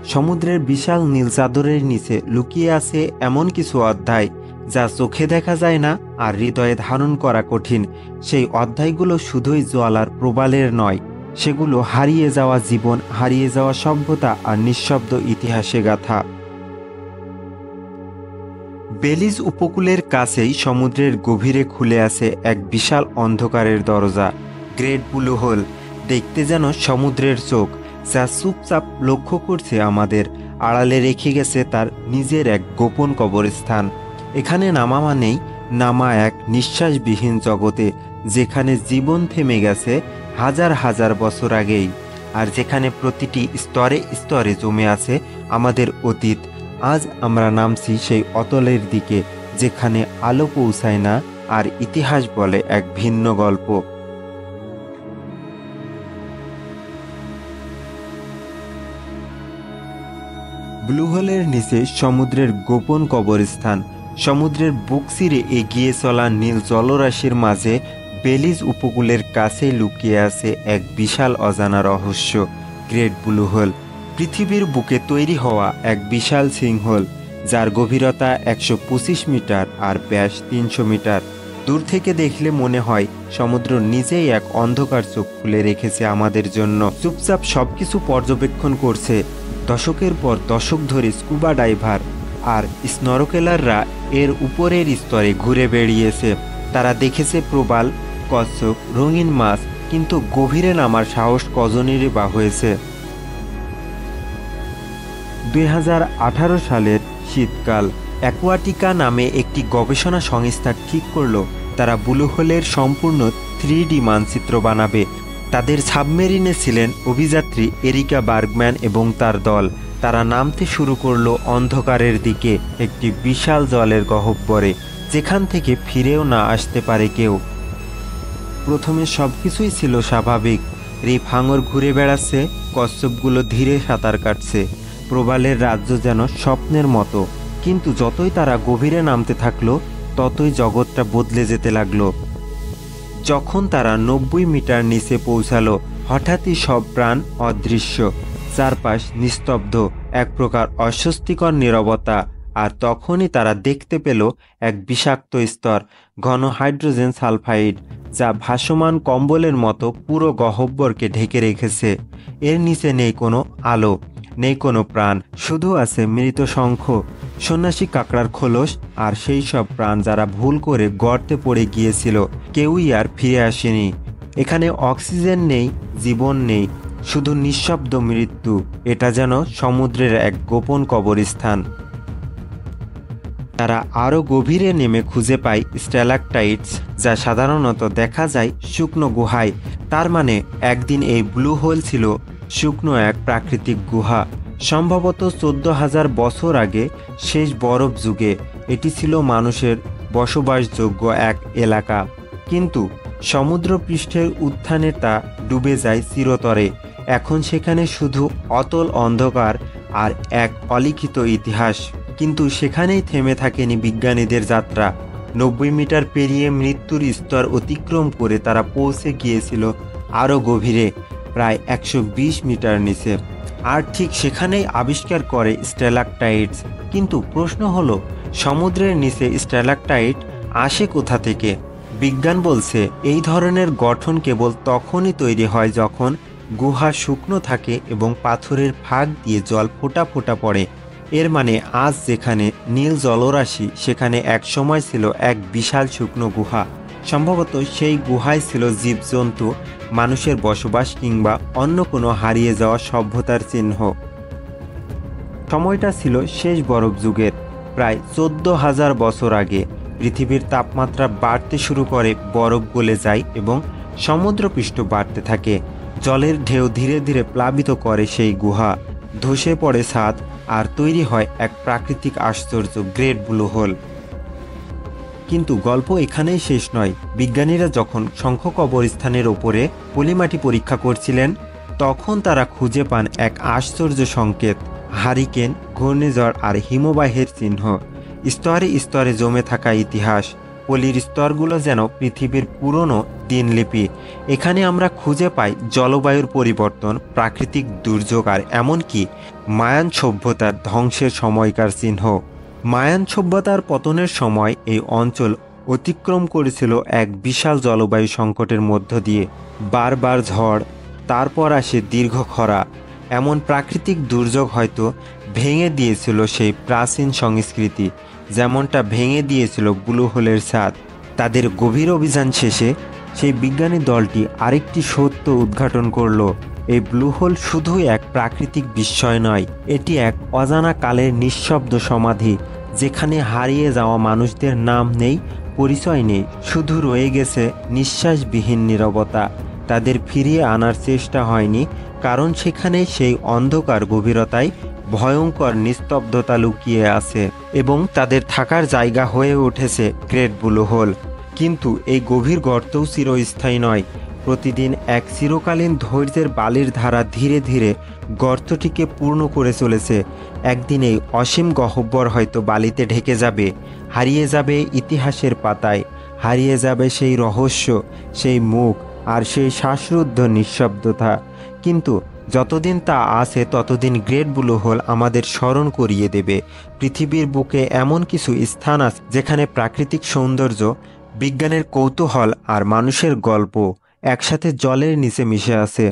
সমুদ্রের বিশাল নীল চাদরের নিচে লুকিয়ে আছে এমন কিছু অধ্যায় যা চোখে দেখা যায় না আর হৃদয়ে ধারণ করা কঠিন। সেই অধ্যায়গুলো শুধুই জল আর প্রবালের নয়, সেগুলো হারিয়ে যাওয়া জীবন, হারিয়ে যাওয়া সভ্যতা আর নিঃশব্দ ইতিহাসে গাথা। বেলিজ উপকূলের কাছেই সমুদ্রের গভীরে খুলে আছে এক বিশাল অন্ধকারের দরজা, গ্রেট ব্লু হোল। দেখতে যেন সমুদ্রের চোখ, যা চুপচাপ লক্ষ্য করছে আমাদের, আড়ালে রেখে গেছে তার নিজের এক গোপন কবরস্থান। এখানে নামা মানেই নামা এক নিঃশ্বাসবিহীন জগতে, যেখানে জীবন থেমে গেছে হাজার হাজার বছর আগেই, আর যেখানে প্রতিটি স্তরে স্তরে জমে আছে আমাদের অতীত। আজ আমরা নামছি সেই অতলের দিকে, যেখানে আলো পৌঁছায় না আর ইতিহাস বলে এক ভিন্ন গল্প। ব্লু হোলের নিচে সমুদ্রের গোপন কবরস্থান। সমুদ্রের বুক চিরে এগিয়ে চলা নীল জলরাশির মাঝে বেলিজ উপকূলের কাছে লুকিয়ে আছে এক বিশাল অজানা রহস্য, গ্রেট ব্লু হোল। পৃথিবীর বুকে তৈরি হওয়া এক বিশাল সিঙ্কহোল, যার গভীরতা 125 মিটার আর ব্যাস 300 মিটার। দূর থেকে দেখলে মনে হয় সমুদ্র নিজেই এক অন্ধকার চোখ খুলে রেখেছে আমাদের জন্য, চুপচাপ সবকিছু পর্যবেক্ষণ করছে। দশকের পর দশক ধরে স্কুবা ডাইভার আর স্নরকেলাররা এর উপরের স্তরে ঘুরে বেড়িয়েছে। তারা দেখেছে প্রবাল, কচ্ছপ, রঙিন মাছ, কিন্তু গভীরে নামার সাহস কজনেরই বা হয়েছে। 2018 সালের শীতকাল, অ্যাকুয়াটিকা নামে একটি গবেষণা সংস্থা ঠিক করল তারা ব্লু হোলের সম্পূর্ণ 3D মানচিত্র বানাবে। তাদের সাবমেরিনে ছিলেন অভিযাত্রী এরিকা বার্গম্যান এবং তার দল। তারা নামতে শুরু করলো অন্ধকারের দিকে, একটি বিশাল জলের গহ্বরে, যেখান থেকে ফিরেও না আসতে পারে কেউ। প্রথমে সবকিছুই ছিল স্বাভাবিক। রিফ হাঙর ঘুরে বেড়াচ্ছে, কচ্ছপগুলো ধীরে সাঁতার কাটছে, প্রবালের রাজ্য যেন স্বপ্নের মতো। কিন্তু যতই তারা গভীরে নামতে থাকলো, ততই জগৎটা বদলে যেতে লাগলো। যখন তারা 90 মিটার নিচে পৌঁছালো, হঠাৎই সব প্রাণ অদৃশ্য, চারপাশ নিস্তব্ধ, এক প্রকার অস্বস্তিকর নীরবতা। আর তখনই তারা দেখতে পেল এক বিষাক্ত স্তর, ঘন হাইড্রোজেন সালফাইড, যা ভাসমান কম্বলের মতো পুরো গহ্বরকে ঢেকে রেখেছে। এর নিচে নেই কোনো আলো, নেই কোনো প্রাণ, শুধু আছে মৃত শঙ্খ, সন্ন্যাসী কাকড়ার খোলস, আর সেই সব প্রাণ যারা ভুল করে গর্তে পড়ে গিয়েছিল। কেউই আর ফিরে আসেনি। এখানে অক্সিজেন নেই, জীবন নেই, শুধু নিঃশব্দ মৃত্যু। এটা যেন সমুদ্রের এক গোপন কবরস্থান। তারা আরও গভীরে নেমে খুঁজে পায় স্ট্যালাকটাইটস, যা সাধারণত দেখা যায় শুকনো গুহায়। তার মানে একদিন এই ব্লু হোল ছিল শুকনো এক প্রাকৃতিক গুহা, সম্ভবত 14,000 বছর আগে, শেষ বরফ যুগে। এটি ছিল মানুষের বসবাসযোগ্য এক এলাকা। কিন্তু সমুদ্রপৃষ্ঠের উত্থানে তা ডুবে যায় চিরতরে। এখন সেখানে শুধু অতল অন্ধকার আর এক অলিখিত ইতিহাস। কিন্তু সেখানেই থেমে থাকেনি বিজ্ঞানীদের যাত্রা। 90 মিটার পেরিয়ে মৃত্যুর স্তর অতিক্রম করে তারা পৌঁছে গিয়েছিল আরও গভীরে, প্রায় 120 মিটার নিচে। আর ঠিক সেখানেই আবিষ্কার করে স্ট্যালাকটাইটস। কিন্তু প্রশ্ন হলো, সমুদ্রের নিচে স্ট্যালাকটাইট আসে কোথা থেকে? বিজ্ঞান বলছে এই ধরনের গঠন কেবল তখনই তৈরি হয় যখন গুহা শুকনো থাকে এবং পাথরের ফাঁক দিয়ে জল ফোঁটা ফোঁটা পড়ে। এর মানে আজ যেখানে নীল জলরাশি, সেখানে এক সময় ছিল এক বিশাল শুকনো গুহা। সম্ভবত সেই গুহায় ছিল জীবজন্তু, মানুষের বসবাস, কিংবা অন্য কোনো হারিয়ে যাওয়া সভ্যতার চিহ্ন। সময়টা ছিল শেষ বরফ যুগের, প্রায় 14,000 বছর আগে। পৃথিবীর তাপমাত্রা বাড়তে শুরু করে, বরফ গলে যায় এবং সমুদ্রপৃষ্ঠ বাড়তে থাকে। জলের ঢেউ ধীরে ধীরে প্লাবিত করে সেই গুহা, ধসে পড়ে ছাদ, আর তৈরি হয় এক প্রাকৃতিক আশ্চর্য, গ্রেট ব্লু হোল। কিন্তু গল্প এখানেই শেষ নয়। বিজ্ঞানীরা যখন শঙ্খ কবরস্থানের ওপরে পলিমাটি পরীক্ষা করছিলেন, তখন তারা খুঁজে পান এক আশ্চর্য সংকেত, হারিকেন, ঘূর্ণিঝড় আর হিমবাহের চিহ্ন। স্তরে স্তরে জমে থাকা ইতিহাস। পলির স্তরগুলো যেন পৃথিবীর পুরনো দিনলিপি। এখানে আমরা খুঁজে পাই জলবায়ুর পরিবর্তন, প্রাকৃতিক দুর্যোগ আর এমনকি মায়ান সভ্যতার ধ্বংসের সময়কার চিহ্ন। মায়ান সভ্যতার পতনের সময় এই অঞ্চল অতিক্রম করেছিল এক বিশাল জলবায়ু সংকটের মধ্য দিয়ে। বারবার ঝড়, তারপর আসে দীর্ঘ খরা। এমন প্রাকৃতিক দুর্যোগ হয়তো ভেঙে দিয়েছিল সেই প্রাচীন সংস্কৃতি, যেমনটা ভেঙে দিয়েছিল ব্লু হোলের ছাদ। তাদের গভীর অভিযান শেষে সেই বিজ্ঞানী দলটি আরেকটি সত্য উদ্ঘাটন করলো। এই ব্লু হোল শুধু এক প্রাকৃতিক বিস্ময় নয়, এটি এক অজানা কালের নিঃশব্দ সমাধি, যেখানে হারিয়ে যাওয়া মানুষদের নাম নেই, পরিচয় নেই, শুধু রয়ে গেছে নিঃশ্বাসবিহীন নীরবতা। তাদের ফিরিয়ে আনার চেষ্টা হয়নি, কারণ সেখানে সেই অন্ধকার গভীরতায় ভয়ঙ্কর নিস্তব্ধতা লুকিয়ে আছে এবং তাদের থাকার জায়গা হয়ে উঠেছে গ্রেট ব্লু হোল। কিন্তু এই গভীর গর্তও চিরস্থায়ী নয়। প্রতিদিন এক চিরকালীন ধৈর্যের বালির ধারা ধীরে ধীরে গর্তটিকে পূর্ণ করে চলেছে। একদিন এই অসীম গহ্বর হয়তো বালিতে ঢেকে যাবে, হারিয়ে যাবে ইতিহাসের পাতায়, হারিয়ে যাবে সেই রহস্য, সেই মুখ আর সেই শ্বাসরুদ্ধ নিঃশব্দতা। কিন্তু যতদিন তা আছে ততদিন গ্রেট ব্লু হোল আমাদের স্মরণ করিয়ে দেবে পৃথিবীর বুকে এমন কিছু স্থান আছে যেখানে প্রাকৃতিক সৌন্দর্য, বিজ্ঞানের কৌতূহল আর মানুষের গল্প একসাথে জলের নিচে মিশে আছে।